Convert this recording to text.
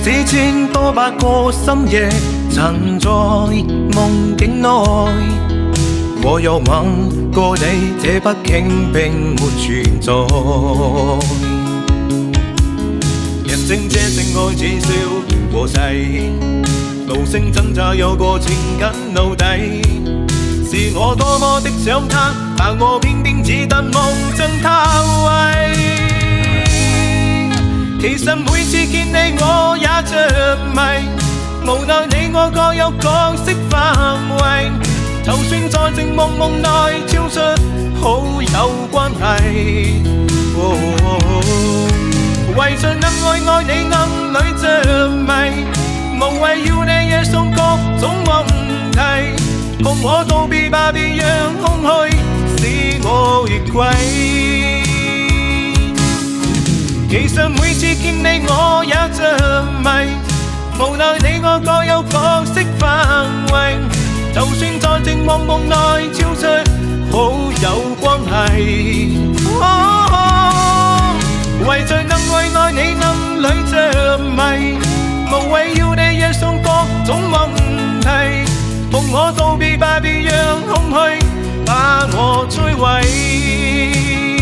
只千多百個深夜，曾在夢境內，我有吻過你，這北京並沒存在。人稱這性愛似笑和逝，無聲掙扎有個情感奴隸。是我多麼的想他，但我偏偏只得夢憎他為。其實每次見你我也着迷，無奈你我各有角色範圍，就算在靜夢夢內超出好友關係。為着能愛你暗裏着迷，無謂要你夜送各種問題，共我道別吧，別讓空虛使我越軌。其實每次見你我也着迷，無奈你我各有角色範圍，就算在靜夢夢內超出好友關係。為着能愛你暗裏着迷，無謂要你夜送各種問題，共我道別吧，別讓空虛把我摧毀。